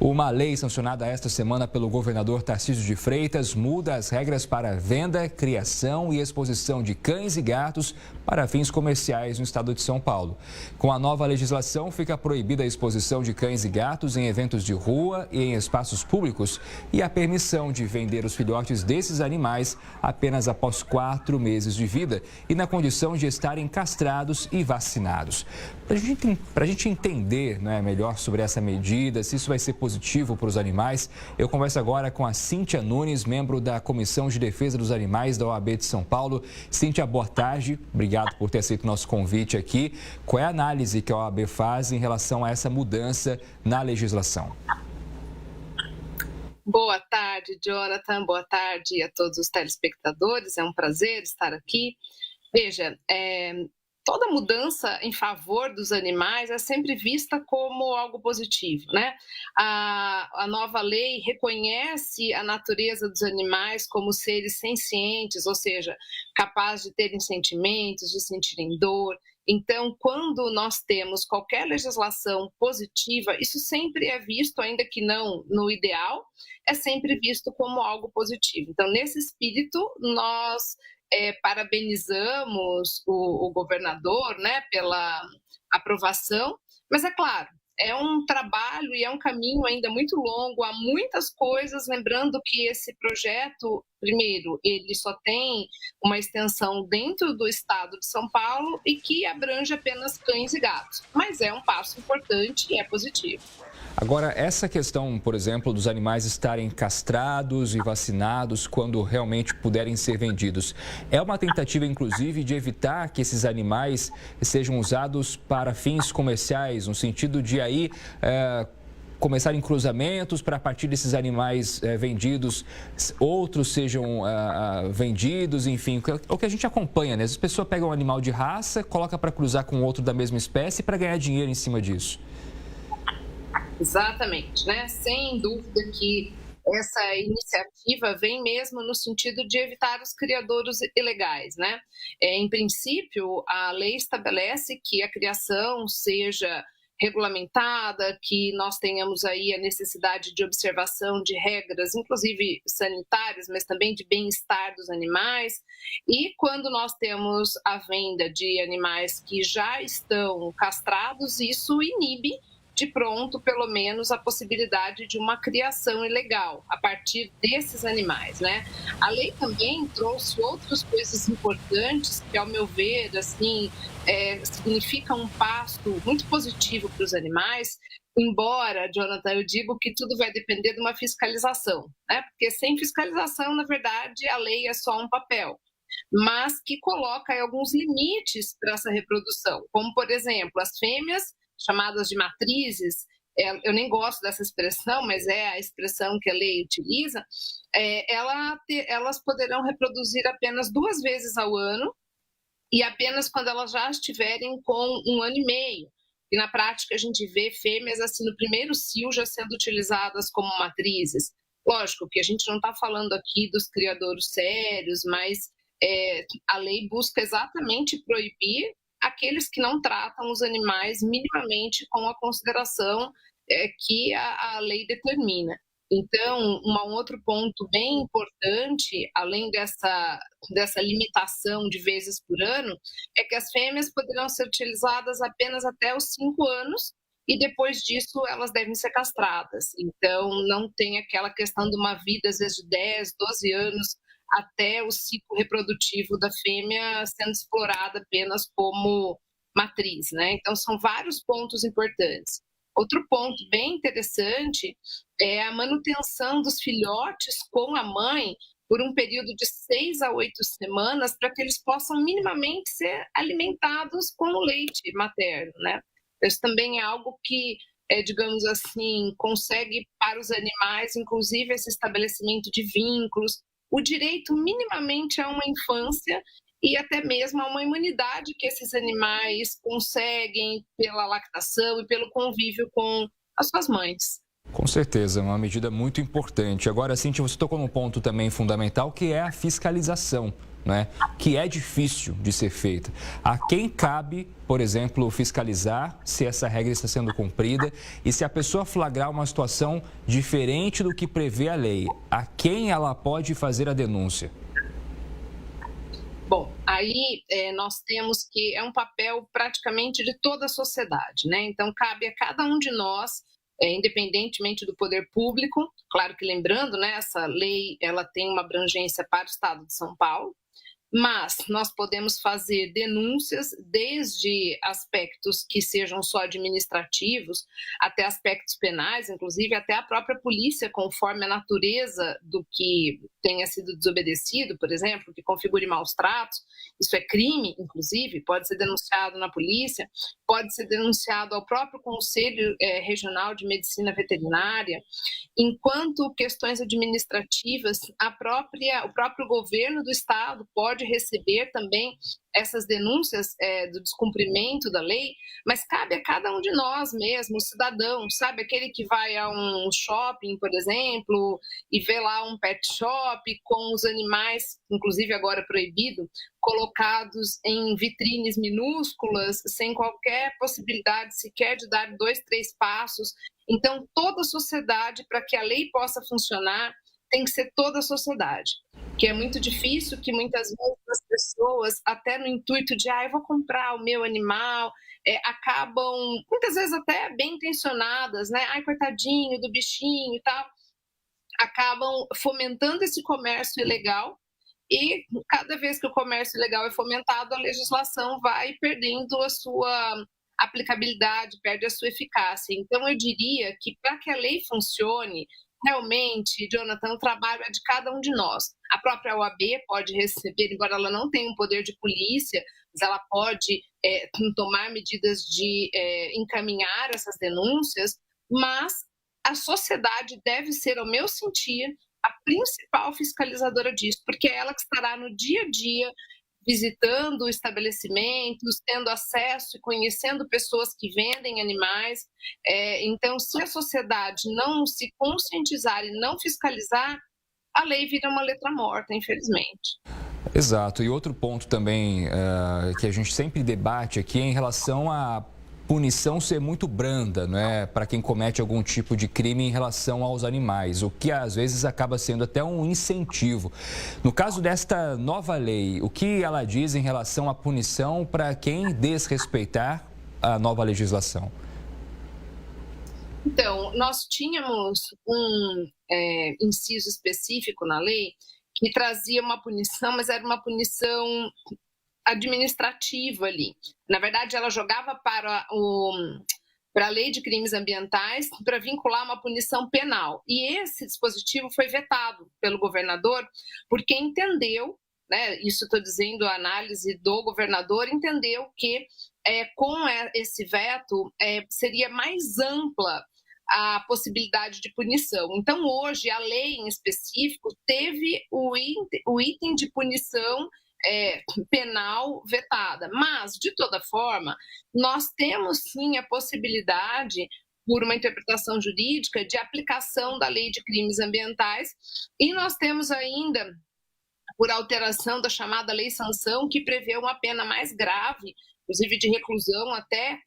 Uma lei sancionada esta semana pelo governador Tarcísio de Freitas muda as regras para venda, criação e exposição de cães e gatos para fins comerciais no estado de São Paulo. Com a nova legislação, fica proibida a exposição de cães e gatos em eventos de rua e em espaços públicos e a permissão de vender os filhotes desses animais apenas após 4 meses de vida e na condição de estarem castrados e vacinados. Para a gente entender, né, melhor sobre essa medida, se isso vai ser positivo para os animais, eu converso agora com a Cíntia Nunes, membro da Comissão de Defesa dos Animais da OAB de São Paulo. Cíntia, boa tarde. Obrigado por ter aceito o nosso convite aqui. Qual é a análise que a OAB faz em relação a essa mudança na legislação? Boa tarde, Jonathan. Boa tarde a todos os telespectadores. É um prazer estar aqui. Veja, toda mudança em favor dos animais é sempre vista como algo positivo, né? A nova lei reconhece a natureza dos animais como seres sencientes, ou seja, capazes de terem sentimentos, de sentirem dor. Então, quando nós temos qualquer legislação positiva, isso sempre é visto, ainda que não no ideal, é sempre visto como algo positivo. Então, nesse espírito, nós parabenizamos o governador, né, pela aprovação, mas é claro, é um trabalho e é um caminho ainda muito longo, há muitas coisas, lembrando que esse projeto, primeiro, ele só tem uma extensão dentro do estado de São Paulo e que abrange apenas cães e gatos, mas é um passo importante e é positivo. Agora, essa questão, por exemplo, dos animais estarem castrados e vacinados quando realmente puderem ser vendidos, é uma tentativa, inclusive, de evitar que esses animais sejam usados para fins comerciais, no sentido de aí começarem cruzamentos para, a partir desses animais vendidos, outros sejam vendidos, enfim, o que a gente acompanha, né? As pessoas pegam um animal de raça, coloca para cruzar com outro da mesma espécie para ganhar dinheiro em cima disso. Exatamente, né? Sem dúvida que essa iniciativa vem mesmo no sentido de evitar os criadouros ilegais, né? Em princípio, a lei estabelece que a criação seja regulamentada, que nós tenhamos aí a necessidade de observação de regras, inclusive sanitárias, mas também de bem-estar dos animais. E quando nós temos a venda de animais que já estão castrados, isso inibe de pronto, pelo menos, a possibilidade de uma criação ilegal a partir desses animais, né? A lei também trouxe outras coisas importantes que, ao meu ver, assim, significa um passo muito positivo para os animais, embora, Jonathan, eu digo que tudo vai depender de uma fiscalização, né? Porque sem fiscalização, na verdade, a lei é só um papel, mas que coloca aí alguns limites para essa reprodução, como, por exemplo, as fêmeas chamadas de matrizes, eu nem gosto dessa expressão, mas é a expressão que a lei utiliza, elas poderão reproduzir apenas 2 vezes ao ano e apenas quando elas já estiverem com 1 ano e meio. E na prática a gente vê fêmeas assim no primeiro cio já sendo utilizadas como matrizes. Lógico que a gente não está falando aqui dos criadouros sérios, mas a lei busca exatamente proibir aqueles que não tratam os animais minimamente com a consideração que a lei determina. Então, um outro ponto bem importante, além dessa limitação de vezes por ano, é que as fêmeas poderão ser utilizadas apenas até os 5 anos e depois disso elas devem ser castradas. Então, não tem aquela questão de uma vida, às vezes, de 10, 12 anos, até o ciclo reprodutivo da fêmea sendo explorada apenas como matriz, né? Então, são vários pontos importantes. Outro ponto bem interessante é a manutenção dos filhotes com a mãe por um período de 6 a 8 semanas para que eles possam minimamente ser alimentados com o leite materno, né? Isso também é algo que, digamos assim, consegue para os animais, inclusive esse estabelecimento de vínculos, o direito minimamente a uma infância e até mesmo a uma imunidade que esses animais conseguem pela lactação e pelo convívio com as suas mães. Com certeza, uma medida muito importante. Agora, Cíntia, você tocou num ponto também fundamental, que é a fiscalização, né, que é difícil de ser feita. A quem cabe, por exemplo, fiscalizar se essa regra está sendo cumprida e se a pessoa flagrar uma situação diferente do que prevê a lei, a quem ela pode fazer a denúncia? Bom, aí nós temos que é um papel praticamente de toda a sociedade, né? Então cabe a cada um de nós, independentemente do poder público, claro que lembrando, né, essa lei ela tem uma abrangência para o Estado de São Paulo, mas nós podemos fazer denúncias desde aspectos que sejam só administrativos, até aspectos penais, inclusive até a própria polícia, conforme a natureza do que tenha sido desobedecido, por exemplo, que configure maus tratos, isso é crime, inclusive, pode ser denunciado na polícia, pode ser denunciado ao próprio Conselho Regional de Medicina Veterinária, enquanto questões administrativas, o próprio governo do estado pode receber também essas denúncias do descumprimento da lei, mas cabe a cada um de nós mesmo, o cidadão, sabe? Aquele que vai a um shopping, por exemplo, e vê lá um pet shop com os animais, inclusive agora proibido, colocados em vitrines minúsculas, sem qualquer possibilidade sequer de dar 2, 3 passos. Então, toda a sociedade, para que a lei possa funcionar, tem que ser toda a sociedade. Que é muito difícil, que muitas vezes as pessoas, até no intuito de, eu vou comprar o meu animal, acabam, muitas vezes até bem intencionadas, né? Ai, coitadinho do bichinho e tal, acabam fomentando esse comércio ilegal, e cada vez que o comércio ilegal é fomentado, a legislação vai perdendo a sua aplicabilidade, perde a sua eficácia. Então, eu diria que para que a lei funcione, realmente, Jonathan, o trabalho é de cada um de nós. A própria OAB pode receber, embora ela não tenha um poder de polícia, mas ela pode tomar medidas de encaminhar essas denúncias, mas a sociedade deve ser, ao meu sentir, a principal fiscalizadora disso, porque é ela que estará no dia a dia visitando estabelecimentos, tendo acesso e conhecendo pessoas que vendem animais. Então, se a sociedade não se conscientizar e não fiscalizar, a lei vira uma letra morta, infelizmente. Exato. E outro ponto também que a gente sempre debate aqui é em relação à punição ser muito branda, né, para quem comete algum tipo de crime em relação aos animais, o que às vezes acaba sendo até um incentivo. No caso desta nova lei, o que ela diz em relação à punição para quem desrespeitar a nova legislação? Então, nós tínhamos um inciso específico na lei que trazia uma punição, mas era uma punição administrativa ali. Na verdade, ela jogava para a lei de crimes ambientais para vincular uma punição penal. E esse dispositivo foi vetado pelo governador porque entendeu, né, isso estou dizendo a análise do governador, entendeu que com esse veto seria mais ampla a possibilidade de punição. Então, hoje, a lei em específico teve o item de punição penal vetada. Mas, de toda forma, nós temos sim a possibilidade, por uma interpretação jurídica, de aplicação da lei de crimes ambientais, e nós temos ainda, por alteração da chamada lei sanção, que prevê uma pena mais grave, inclusive de reclusão até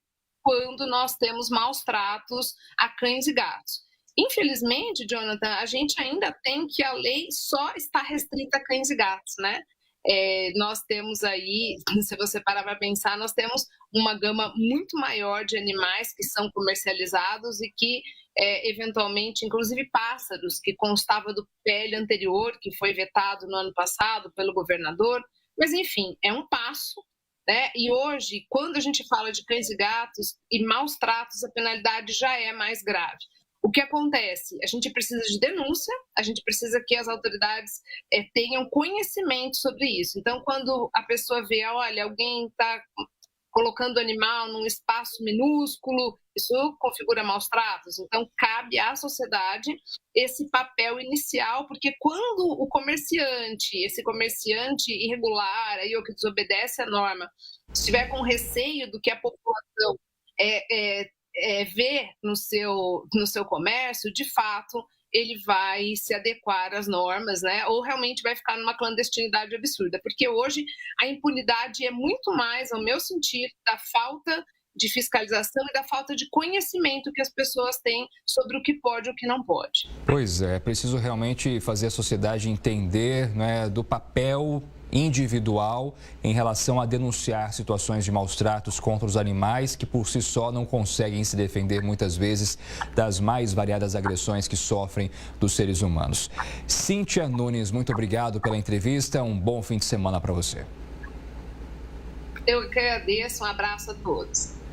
quando nós temos maus tratos a cães e gatos. Infelizmente, Jonathan, a gente ainda tem que a lei só está restrita a cães e gatos, né? Nós temos aí, se você parar para pensar, nós temos uma gama muito maior de animais que são comercializados e que, eventualmente, inclusive pássaros, que constava do PL anterior, que foi vetado no ano passado pelo governador, mas enfim, é um passo, né? E hoje, quando a gente fala de cães e gatos e maus tratos, a penalidade já é mais grave. O que acontece? A gente precisa de denúncia, a gente precisa que as autoridades tenham conhecimento sobre isso. Então, quando a pessoa vê, olha, alguém está colocando o animal num espaço minúsculo, isso configura maus tratos. Então, cabe à sociedade esse papel inicial, porque quando o esse comerciante irregular, aí, ou que desobedece a norma, estiver com receio do que a população ver no seu comércio, de fato, ele vai se adequar às normas, né? Ou realmente vai ficar numa clandestinidade absurda, porque hoje a impunidade é muito mais, ao meu sentir, da falta de fiscalização e da falta de conhecimento que as pessoas têm sobre o que pode e o que não pode. Pois é, preciso realmente fazer a sociedade entender, né, do papel individual em relação a denunciar situações de maus tratos contra os animais que por si só não conseguem se defender muitas vezes das mais variadas agressões que sofrem dos seres humanos. Cíntia Nunes, muito obrigado pela entrevista, um bom fim de semana para você. Eu que agradeço, um abraço a todos.